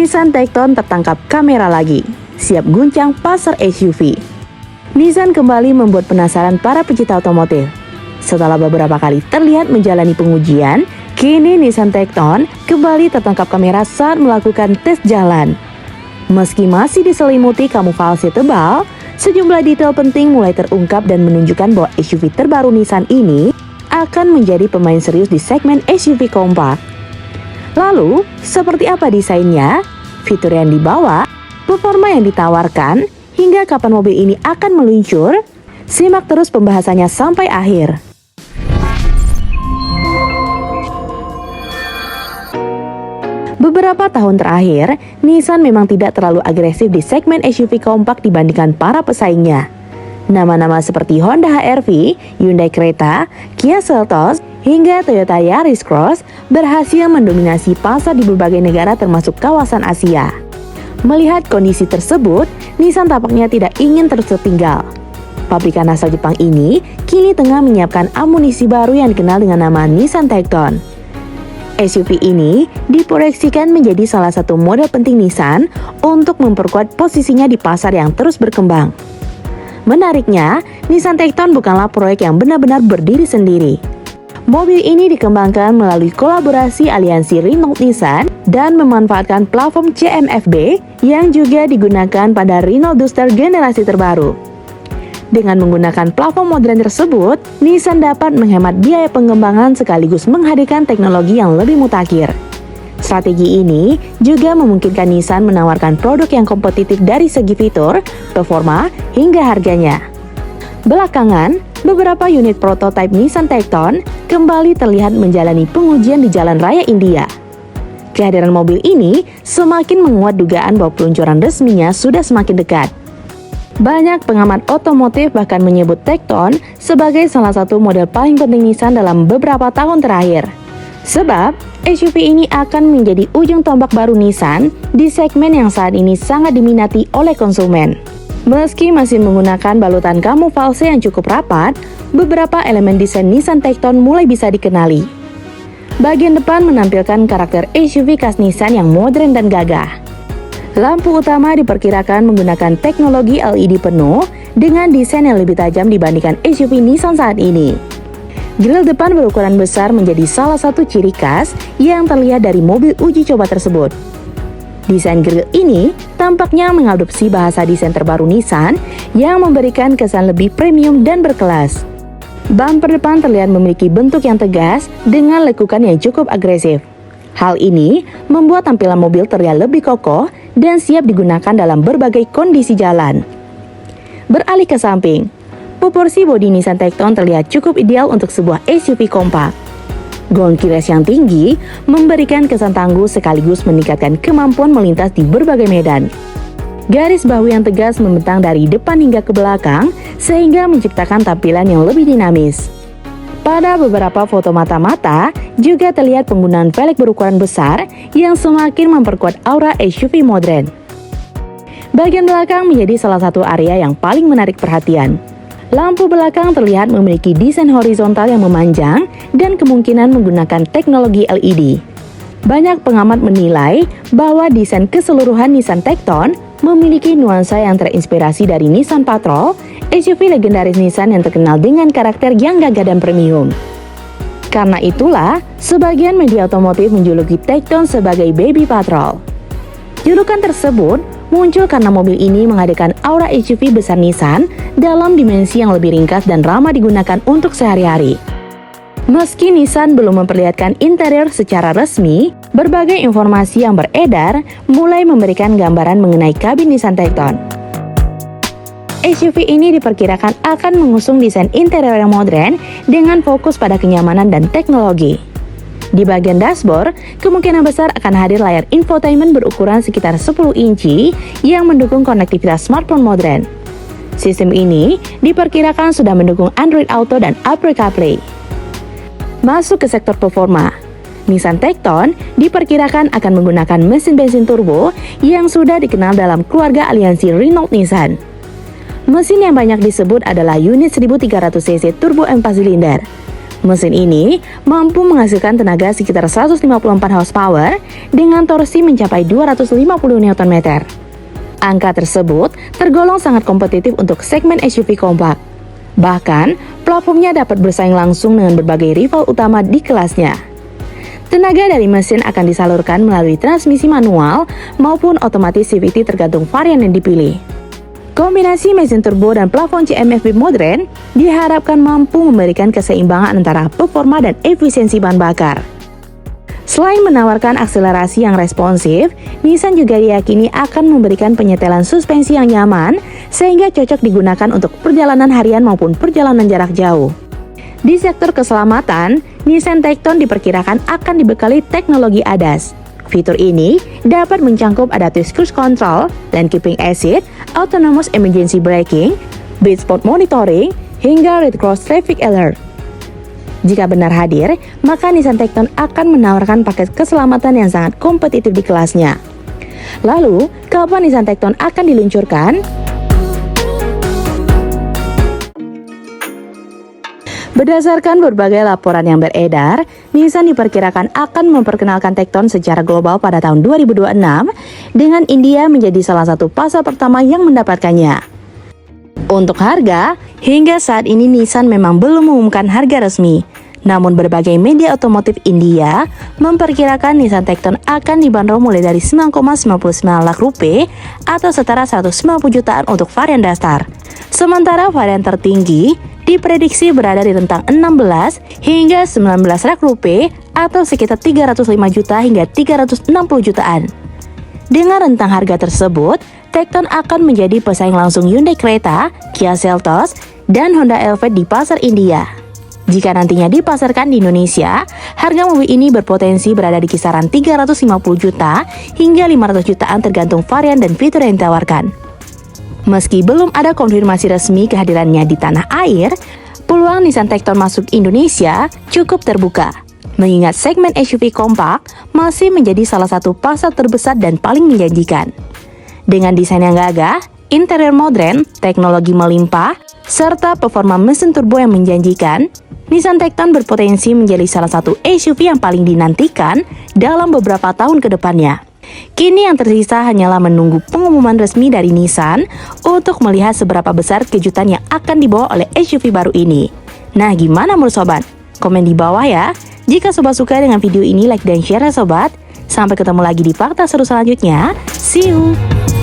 Nissan Tecton tertangkap kamera lagi, siap guncang pasar SUV. Nissan kembali membuat penasaran para pecinta otomotif. Setelah beberapa kali terlihat menjalani pengujian, kini Nissan Tecton kembali tertangkap kamera saat melakukan tes jalan. Meski masih diselimuti kamuflase tebal, sejumlah detail penting mulai terungkap dan menunjukkan bahwa SUV terbaru Nissan ini akan menjadi pemain serius di segmen SUV kompak. Lalu, seperti apa desainnya, fitur yang dibawa, performa yang ditawarkan, hingga kapan mobil ini akan meluncur? Simak terus pembahasannya sampai akhir. Beberapa tahun terakhir, Nissan memang tidak terlalu agresif di segmen SUV kompak dibandingkan para pesaingnya. Nama-nama seperti Honda HR-V, Hyundai Creta, Kia Seltos, hingga Toyota Yaris Cross berhasil mendominasi pasar di berbagai negara termasuk kawasan Asia. Melihat kondisi tersebut, Nissan tampaknya tidak ingin terus tertinggal. Pabrikan asal Jepang ini kini tengah menyiapkan amunisi baru yang dikenal dengan nama Nissan Tecton. SUV ini diproyeksikan menjadi salah satu model penting Nissan untuk memperkuat posisinya di pasar yang terus berkembang. Menariknya, Nissan Tecton bukanlah proyek yang benar-benar berdiri sendiri. Mobil ini dikembangkan melalui kolaborasi aliansi Renault-Nissan dan memanfaatkan platform CMF-B yang juga digunakan pada Renault Duster generasi terbaru. Dengan menggunakan platform modern tersebut, Nissan dapat menghemat biaya pengembangan sekaligus menghadirkan teknologi yang lebih mutakhir. Strategi ini juga memungkinkan Nissan menawarkan produk yang kompetitif dari segi fitur, performa, hingga harganya. Belakangan, beberapa unit prototipe Nissan Tecton kembali terlihat menjalani pengujian di jalan raya India. Kehadiran mobil ini semakin menguat dugaan bahwa peluncuran resminya sudah semakin dekat. Banyak pengamat otomotif bahkan menyebut Tecton sebagai salah satu model paling penting Nissan dalam beberapa tahun terakhir. Sebab, SUV ini akan menjadi ujung tombak baru Nissan di segmen yang saat ini sangat diminati oleh konsumen. Meski masih menggunakan balutan kamuflase yang cukup rapat, beberapa elemen desain Nissan Tecton mulai bisa dikenali. Bagian depan menampilkan karakter SUV khas Nissan yang modern dan gagah. Lampu utama diperkirakan menggunakan teknologi LED penuh dengan desain yang lebih tajam dibandingkan SUV Nissan saat ini. Grill depan berukuran besar menjadi salah satu ciri khas yang terlihat dari mobil uji coba tersebut. Desain grill ini tampaknya mengadopsi bahasa desain terbaru Nissan yang memberikan kesan lebih premium dan berkelas. Bumper depan terlihat memiliki bentuk yang tegas dengan lekukan yang cukup agresif. Hal ini membuat tampilan mobil terlihat lebih kokoh dan siap digunakan dalam berbagai kondisi jalan. Beralih ke samping, proporsi bodi Nissan Tecton terlihat cukup ideal untuk sebuah SUV kompak. Ground clearance yang tinggi memberikan kesan tangguh sekaligus meningkatkan kemampuan melintas di berbagai medan. Garis bahu yang tegas membentang dari depan hingga ke belakang sehingga menciptakan tampilan yang lebih dinamis. Pada beberapa foto mata-mata juga terlihat penggunaan velg berukuran besar yang semakin memperkuat aura SUV modern. Bagian belakang menjadi salah satu area yang paling menarik perhatian. Lampu belakang terlihat memiliki desain horizontal yang memanjang dan kemungkinan menggunakan teknologi LED. Banyak pengamat menilai bahwa desain keseluruhan Nissan Tecton memiliki nuansa yang terinspirasi dari Nissan Patrol, SUV legendaris Nissan yang terkenal dengan karakter yang gagah dan premium. Karena itulah, sebagian media otomotif menjuluki Tecton sebagai Baby Patrol. Julukan tersebut muncul karena mobil ini menghadirkan aura SUV besar Nissan dalam dimensi yang lebih ringkas dan ramah digunakan untuk sehari-hari. Meski Nissan belum memperlihatkan interior secara resmi, berbagai informasi yang beredar mulai memberikan gambaran mengenai kabin Nissan Tecton. SUV ini diperkirakan akan mengusung desain interior yang modern dengan fokus pada kenyamanan dan teknologi. Di bagian dashboard, kemungkinan besar akan hadir layar infotainment berukuran sekitar 10 inci yang mendukung konektivitas smartphone modern. Sistem ini diperkirakan sudah mendukung Android Auto dan Apple CarPlay. Masuk ke sektor performa, Nissan Tecton diperkirakan akan menggunakan mesin bensin turbo yang sudah dikenal dalam keluarga aliansi Renault-Nissan. Mesin yang banyak disebut adalah unit 1300cc turbo 4 silinder. Mesin ini mampu menghasilkan tenaga sekitar 154 horsepower dengan torsi mencapai 250 Nm. Angka tersebut tergolong sangat kompetitif untuk segmen SUV kompak. Bahkan, platformnya dapat bersaing langsung dengan berbagai rival utama di kelasnya. Tenaga dari mesin akan disalurkan melalui transmisi manual maupun otomatis CVT tergantung varian yang dipilih. Kombinasi mesin turbo dan plafon CMF modern diharapkan mampu memberikan keseimbangan antara performa dan efisiensi bahan bakar. Selain menawarkan akselerasi yang responsif, Nissan juga diyakini akan memberikan penyetelan suspensi yang nyaman sehingga cocok digunakan untuk perjalanan harian maupun perjalanan jarak jauh. Di sektor keselamatan, Nissan Tecton diperkirakan akan dibekali teknologi ADAS. Fitur ini dapat mencangkup adaptive cruise control, lane keeping assist, autonomous emergency braking, blind spot monitoring, hingga red cross traffic alert. Jika benar hadir, maka Nissan Tecton akan menawarkan paket keselamatan yang sangat kompetitif di kelasnya. Lalu, kapan Nissan Tecton akan diluncurkan? Berdasarkan berbagai laporan yang beredar, Nissan diperkirakan akan memperkenalkan Tecton secara global pada tahun 2026 dengan India menjadi salah satu pasar pertama yang mendapatkannya. Untuk harga, hingga saat ini Nissan memang belum mengumumkan harga resmi. Namun berbagai media otomotif India memperkirakan Nissan Tecton akan dibanderol mulai dari 9,99 lakh rupiah atau setara 190 jutaan untuk varian dasar. Sementara varian tertinggi diprediksi berada di rentang 16 hingga 19 lakh rupiah atau sekitar 305 juta hingga 360 jutaan. Dengan rentang harga tersebut, Tecton akan menjadi pesaing langsung Hyundai Creta, Kia Seltos, dan Honda Elevate di pasar India. Jika nantinya dipasarkan di Indonesia, harga mobil ini berpotensi berada di kisaran 350 juta hingga 500 jutaan tergantung varian dan fitur yang ditawarkan. Meski belum ada konfirmasi resmi kehadirannya di tanah air, peluang Nissan Tecton masuk Indonesia cukup terbuka, mengingat segmen SUV kompak masih menjadi salah satu pasar terbesar dan paling menjanjikan. Dengan desain yang gagah, interior modern, teknologi melimpah, serta performa mesin turbo yang menjanjikan, Nissan Tecton berpotensi menjadi salah satu SUV yang paling dinantikan dalam beberapa tahun ke depannya. Kini yang tersisa hanyalah menunggu pengumuman resmi dari Nissan untuk melihat seberapa besar kejutan yang akan dibawa oleh SUV baru ini. Nah, gimana menurut sobat? Komen di bawah ya. Jika sobat suka dengan video ini, like dan share ya sobat. Sampai ketemu lagi di fakta seru selanjutnya. See you!